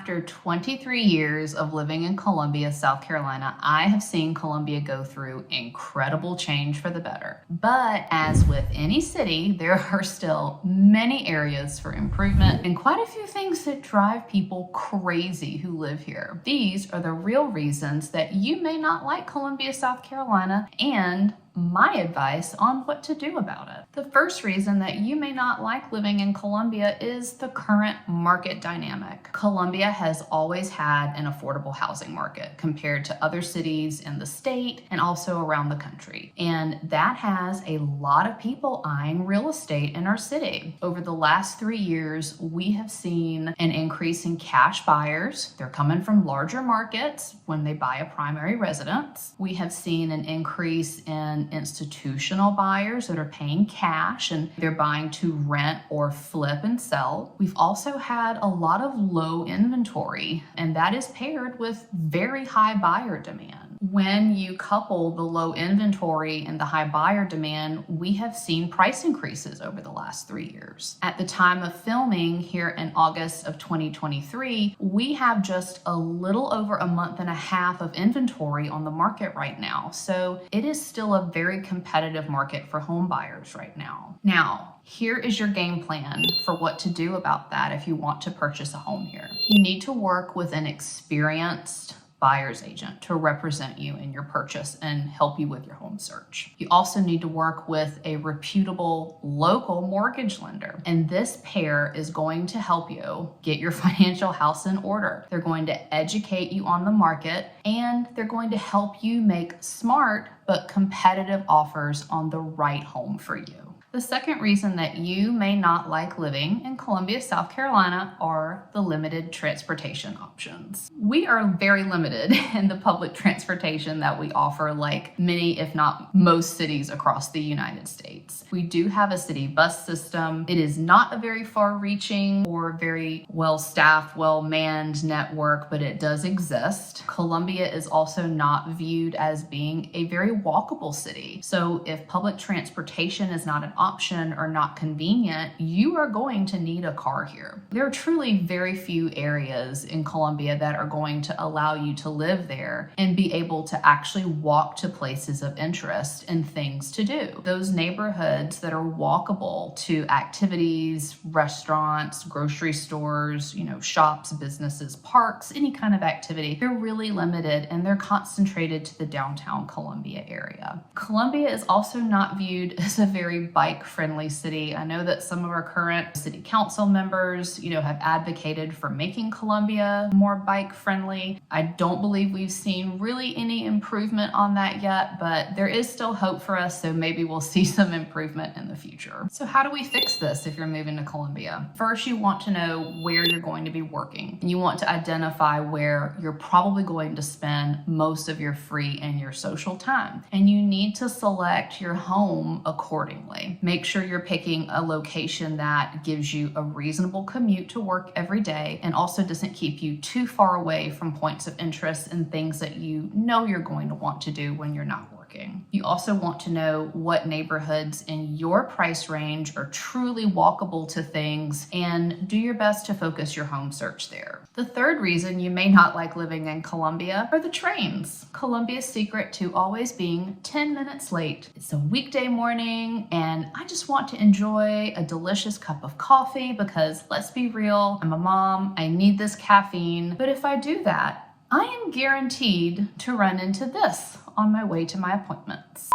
After 23 years of living in Columbia, South Carolina, I have seen Columbia go through incredible change for the better. But as with any city, there are still many areas for improvement and quite a few things that drive people crazy who live here. These are the real reasons that you may not like Columbia, South Carolina, and my advice on what to do about it. The first reason that you may not like living in Columbia is the current market dynamic. Columbia has always had an affordable housing market compared to other cities in the state and also around the country. And that has a lot of people eyeing real estate in our city. Over the last 3 years, we have seen an increase in cash buyers. They're coming from larger markets when they buy a primary residence. We have seen an increase in institutional buyers that are paying cash and they're buying to rent or flip and sell. We've also had a lot of low inventory, and that is paired with very high buyer demand. When you couple the low inventory and the high buyer demand, we have seen price increases over the last 3 years. At the time of filming here in August of 2023, we have just a little over a month and a half of inventory on the market right now. So it is still a very competitive market for home buyers right now. Now, here is your game plan for what to do about that if you want to purchase a home here. You need to work with an experienced buyer's agent to represent you in your purchase and help you with your home search. You also need to work with a reputable local mortgage lender. And this pair is going to help you get your financial house in order. They're going to educate you on the market, and they're going to help you make smart but competitive offers on the right home for you. The second reason that you may not like living in Columbia, South Carolina are the limited transportation options. We are very limited in the public transportation that we offer, like many, if not most cities across the United States. We do have a city bus system. It is not a very far-reaching or very well-staffed, well-manned network, but it does exist. Columbia is also not viewed as being a very walkable city. So if public transportation is not an option or not convenient, you are going to need a car here. There are truly very few areas in Columbia that are going to allow you to live there and be able to actually walk to places of interest and things to do. Those neighborhoods that are walkable to activities, restaurants, grocery stores, shops, businesses, parks, any kind of activity, they're really limited and they're concentrated to the downtown Columbia area. Columbia is also not viewed as a very bike-friendly city. I know that some of our current city council members, have advocated for making Columbia more bike-friendly. I don't believe we've seen really any improvement on that yet, but there is still hope for us, so maybe we'll see some improvement in the future. So how do we fix this if you're moving to Columbia? First, you want to know where you're going to be working. And you want to identify where you're probably going to spend most of your free and your social time. And you need to select your home accordingly. Make sure you're picking a location that gives you a reasonable commute to work every day and also doesn't keep you too far away from points of interest and things that you know you're going to want to do when you're not working. You also want to know what neighborhoods in your price range are truly walkable to things and do your best to focus your home search there. The third reason you may not like living in Columbia are the trains. Columbia's secret to always being 10 minutes late. It's a weekday morning and I just want to enjoy a delicious cup of coffee because let's be real, I'm a mom, I need this caffeine. But if I do that, I am guaranteed to run into this on my way to my appointments.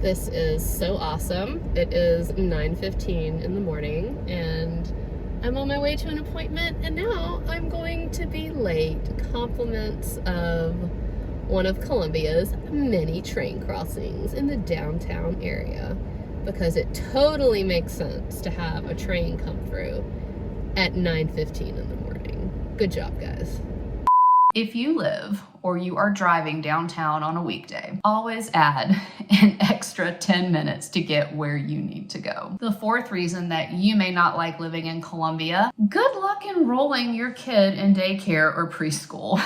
This is so awesome. It is 9:15 in the morning and I'm on my way to an appointment and now I'm going to be late. Compliments of one of Columbia's many train crossings in the downtown area, because it totally makes sense to have a train come through at 9:15 in the morning. Good job, guys. If you live or you are driving downtown on a weekday, always add an extra 10 minutes to get where you need to go. The fourth reason that you may not like living in Columbia, good luck enrolling your kid in daycare or preschool.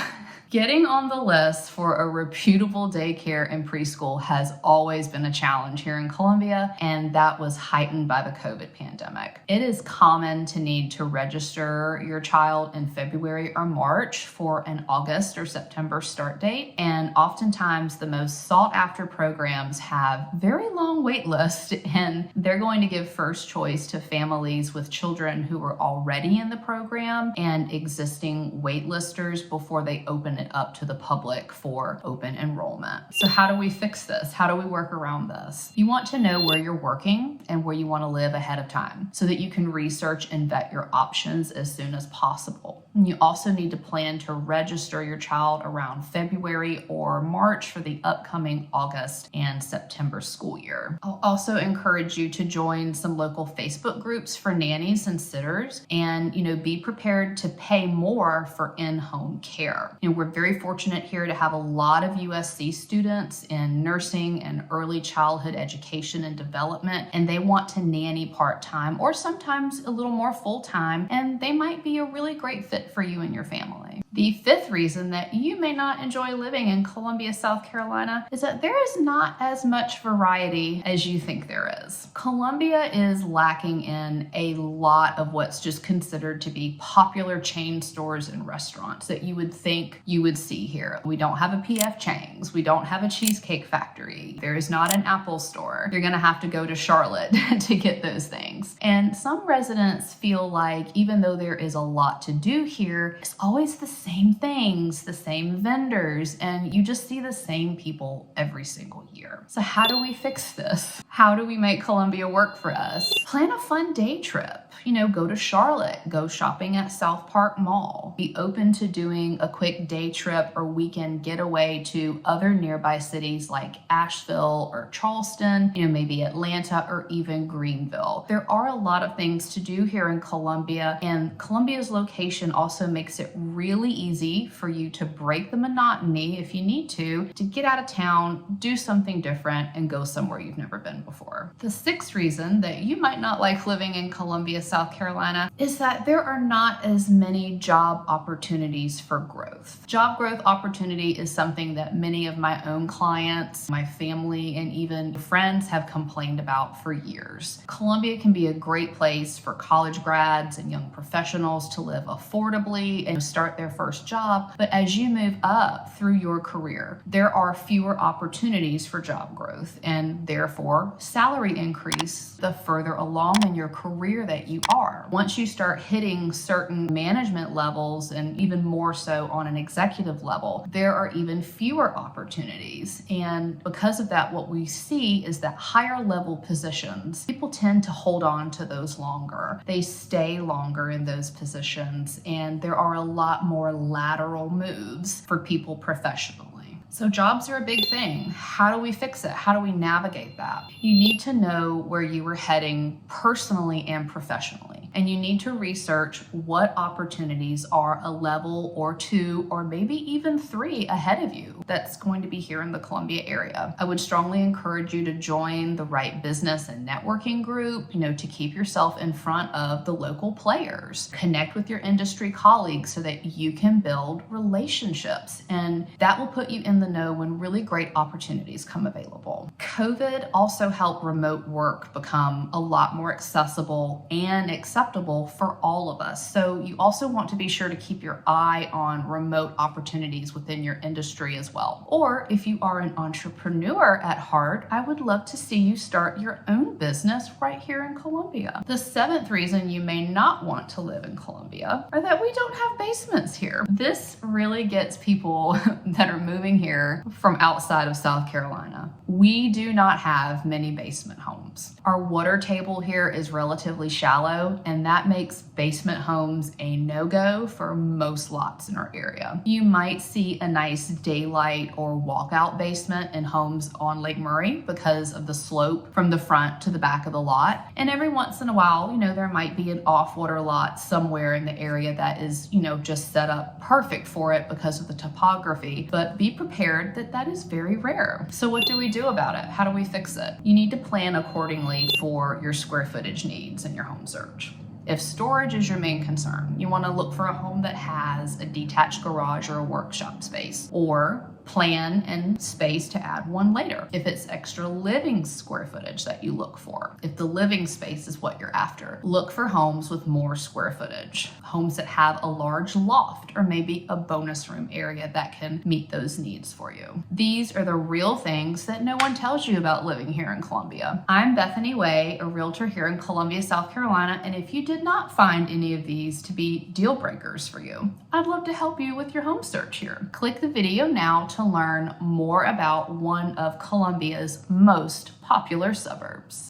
Getting on the list for a reputable daycare and preschool has always been a challenge here in Columbia, and that was heightened by the COVID pandemic. It is common to need to register your child in February or March for an August or September start date, and oftentimes the most sought after programs have very long wait lists, and they're going to give first choice to families with children who are already in the program and existing wait listers before they open it up to the public for open enrollment. So how do we fix this? How do we work around this? You want to know where you're working and where you want to live ahead of time so that you can research and vet your options as soon as possible. And you also need to plan to register your child around February or March for the upcoming August and September school year. I'll also encourage you to join some local Facebook groups for nannies and sitters, and be prepared to pay more for in-home care. We're very fortunate here to have a lot of USC students in nursing and early childhood education and development, and they want to nanny part-time or sometimes a little more full-time, and they might be a really great fit for you and your family. The fifth reason that you may not enjoy living in Columbia, South Carolina is that there is not as much variety as you think there is. Columbia is lacking in a lot of what's just considered to be popular chain stores and restaurants that you would think you would see here. We don't have a PF Chang's. We don't have a Cheesecake Factory. There is not an Apple store. You're gonna have to go to Charlotte to get those things. And some residents feel like even though there is a lot to do here, it's always the same things, the same vendors, and you just see the same people every single year. So how do we fix this? How do we make Columbia work for us? Plan a fun day trip. Go to Charlotte, go shopping at South Park Mall. Be open to doing a quick day trip or weekend getaway to other nearby cities like Asheville or Charleston, maybe Atlanta or even Greenville. There are a lot of things to do here in Columbia, and Columbia's location also makes it really easy for you to break the monotony if you need to get out of town, do something different, and go somewhere you've never been before. The sixth reason that you might not like living in Columbia, South Carolina is that there are not as many job opportunities for growth. Job growth opportunity is something that many of my own clients, my family, and even friends have complained about for years. Columbia can be a great place for college grads and young professionals to live affordably and start their first job, but as you move up through your career, there are fewer opportunities for job growth and therefore salary increase the further along in your career that you are. Once you start hitting certain management levels and even more so on an executive level, there are even fewer opportunities. And because of that, what we see is that higher level positions, people tend to hold on to those longer. They stay longer in those positions, and there are a lot more lateral moves for people professionally. So jobs are a big thing. How do we fix it? How do we navigate that? You need to know where you are heading personally and professionally. And you need to research what opportunities are a level or two or maybe even three ahead of you that's going to be here in the Columbia area. I would strongly encourage you to join the right business and networking group, to keep yourself in front of the local players. Connect with your industry colleagues so that you can build relationships, and that will put you in the know when really great opportunities come available. COVID also helped remote work become a lot more accessible and acceptable for all of us. So you also want to be sure to keep your eye on remote opportunities within your industry as well. Or if you are an entrepreneur at heart, I would love to see you start your own business right here in Columbia. The seventh reason you may not want to live in Columbia are that we don't have basements here. This really gets people that are moving here from outside of South Carolina. We do not have many basement homes. Our water table here is relatively shallow, and that makes basement homes a no-go for most lots in our area. You might see a nice daylight or walkout basement in homes on Lake Murray because of the slope from the front to the back of the lot. And every once in a while, there might be an off-water lot somewhere in the area that is, just set up perfect for it because of the topography. But be prepared that that is very rare. So what do we do about it? How do we fix it? You need to plan accordingly for your square footage needs in your home search. If storage is your main concern, you want to look for a home that has a detached garage or a workshop space, or plan and space to add one later. If it's extra living square footage that you look for, if the living space is what you're after, look for homes with more square footage. Homes that have a large loft or maybe a bonus room area that can meet those needs for you. These are the real things that no one tells you about living here in Columbia. I'm Bethany Way, a realtor here in Columbia, South Carolina, and if you did not find any of these to be deal breakers for you, I'd love to help you with your home search here. Click the video now to learn more about one of Columbia's most popular suburbs.